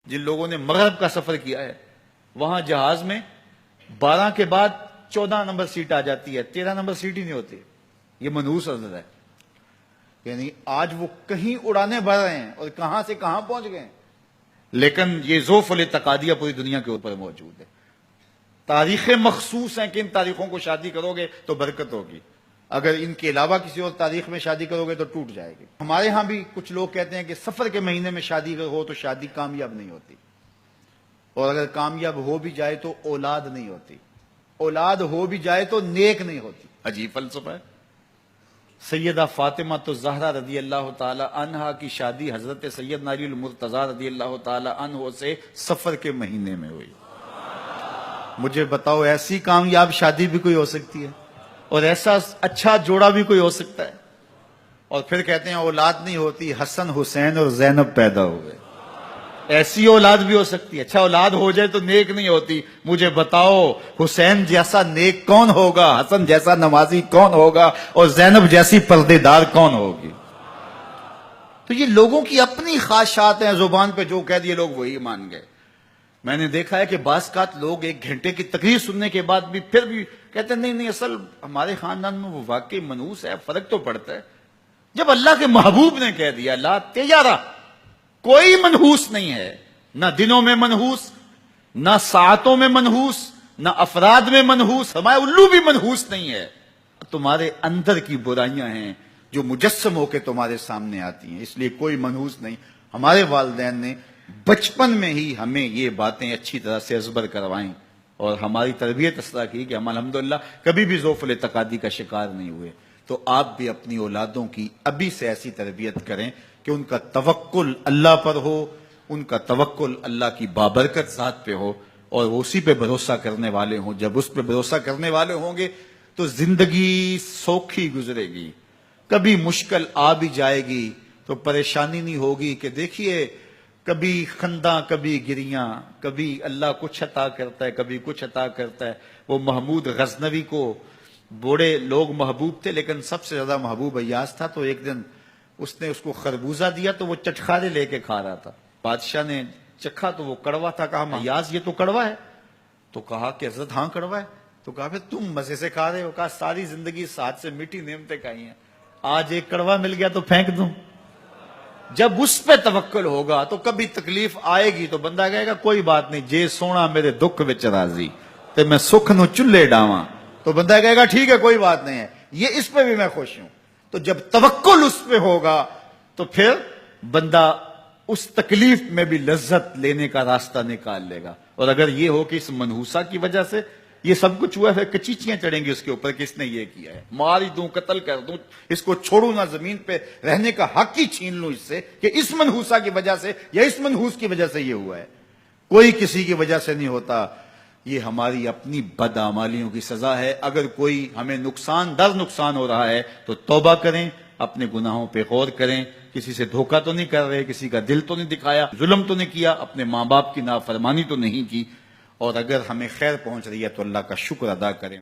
جن لوگوں نے مغرب کا سفر کیا ہے وہاں جہاز میں 12 کے بعد 14 نمبر سیٹ آ جاتی ہے، 13 نمبر سیٹ ہی نہیں ہوتی. یہ منحوس عدد ہے. یعنی آج وہ کہیں اڑانے بھر رہے ہیں اور کہاں سے کہاں پہنچ گئے ہیں، لیکن یہ ذوف الاعتقادیہ پوری دنیا کے اوپر موجود ہے. تاریخیں مخصوص ہیں کہ ان تاریخوں کو شادی کرو گے تو برکت ہوگی، اگر ان کے علاوہ کسی اور تاریخ میں شادی کرو گے تو ٹوٹ جائے گی. ہمارے ہاں بھی کچھ لوگ کہتے ہیں کہ سفر کے مہینے میں شادی ہو تو شادی کامیاب نہیں ہوتی، اور اگر کامیاب ہو بھی جائے تو اولاد نہیں ہوتی، اولاد ہو بھی جائے تو نیک نہیں ہوتی. عجیب فلسفہ ہے. سیدہ فاطمہ تو زہرا رضی اللہ تعالی عنہا کی شادی حضرت سیدنا علی المرتضی رضی اللہ تعالی عنہ سے سفر کے مہینے میں ہوئی. مجھے بتاؤ ایسی کامیاب شادی بھی کوئی ہو سکتی ہے، اور ایسا اچھا جوڑا بھی کوئی ہو سکتا ہے؟ اور پھر کہتے ہیں اولاد نہیں ہوتی، حسن حسین اور زینب پیدا ہوئے. ایسی اولاد بھی ہو سکتی ہے. اچھا اولاد ہو جائے تو نیک نہیں ہوتی. مجھے بتاؤ حسین جیسا نیک کون ہوگا، حسن جیسا نمازی کون ہوگا، اور زینب جیسی پردے دار کون ہوگی؟ تو یہ لوگوں کی اپنی خواہشات ہیں، زبان پہ جو کہہ دیے لوگ وہی مان گئے. میں نے دیکھا ہے کہ بعض اوقات لوگ 1 گھنٹے کی تقریر سننے کے بعد بھی پھر بھی کہتے ہیں نہیں اصل ہمارے خاندان میں وہ واقعی منحوس ہے، فرق تو پڑتا ہے. جب اللہ کے محبوب نے کہہ دیا لا تیارہ، کوئی منحوس نہیں ہے، نہ دنوں میں منحوس، نہ ساعتوں میں منحوس، نہ افراد میں منحوس، ہمارے الو بھی منحوس نہیں ہے. تمہارے اندر کی برائیاں ہیں جو مجسم ہو کے تمہارے سامنے آتی ہیں، اس لیے کوئی منحوس نہیں. ہمارے والدین نے بچپن میں ہی ہمیں یہ باتیں اچھی طرح سے ازبر کروائیں اور ہماری تربیت اس طرح کی کہ ہم الحمدللہ کبھی بھی ذوف الاعتقادی کا شکار نہیں ہوئے. تو آپ بھی اپنی اولادوں کی ابھی سے ایسی تربیت کریں کہ ان کا توکل اللہ پر ہو، ان کا توکل اللہ کی بابرکت ذات پہ ہو، اور وہ اسی پہ بھروسہ کرنے والے ہوں. جب اس پہ بھروسہ کرنے والے ہوں گے تو زندگی سوکھی گزرے گی. کبھی مشکل آ بھی جائے گی تو پریشانی نہیں ہوگی کہ دیکھیے کبھی خنداں کبھی گریاں، کبھی اللہ کچھ عطا کرتا ہے کبھی کچھ عطا کرتا ہے. وہ محمود غزنوی کو بوڑھے لوگ محبوب تھے، لیکن سب سے زیادہ محبوب ایاز تھا. تو ایک دن اس نے اس کو خربوزہ دیا تو وہ چٹخارے لے کے کھا رہا تھا. بادشاہ نے چکھا تو وہ کڑوا تھا. کہا ایاز یہ تو کڑوا ہے. تو کہا کہ حضرت ہاں کڑوا ہے. تو کہا پھر تم مزے سے کھا رہے ہو. کہا ساری زندگی ساتھ سے میٹھی نعمتیں کھائی ہیں، آج ایک کڑوا مل گیا تو پھینک دوں. جب اس پہ توکل ہوگا تو کبھی تکلیف آئے گی تو بندہ کہے گا کوئی بات نہیں، جے سونا میرے دکھ وچ راضی تے میں سکھ نو چلے ڈاواں. تو بندہ کہے گا ٹھیک ہے کوئی بات نہیں ہے، یہ اس پہ بھی میں خوش ہوں. تو جب توکل اس پہ ہوگا تو پھر بندہ اس تکلیف میں بھی لذت لینے کا راستہ نکال لے گا. اور اگر یہ ہو کہ اس منحوسہ کی وجہ سے یہ سب کچھ ہوا ہے، پھر کچیچیاں چڑھیں گی اس کے اوپر کہ اس نے یہ کیا ہے، مار ہی دوں، قتل کر دوں، اس کو چھوڑوں نہ، زمین پہ رہنے کا حق ہی چھین لوں اس سے کہ اس منحوسہ کی وجہ سے یا اس منحوس کی وجہ سے یہ ہوا ہے. کوئی کسی کی وجہ سے نہیں ہوتا. یہ ہماری اپنی بدعمالیوں کی سزا ہے. اگر کوئی ہمیں نقصان در نقصان ہو رہا ہے تو توبہ کریں، اپنے گناہوں پہ غور کریں. کسی سے دھوکہ تو نہیں کر رہے، کسی کا دل تو نہیں دکھایا، ظلم تو نہیں کیا، اپنے ماں باپ کی نافرمانی تو نہیں کی. اور اگر ہمیں خیر پہنچ رہی ہے تو اللہ کا شکر ادا کریں.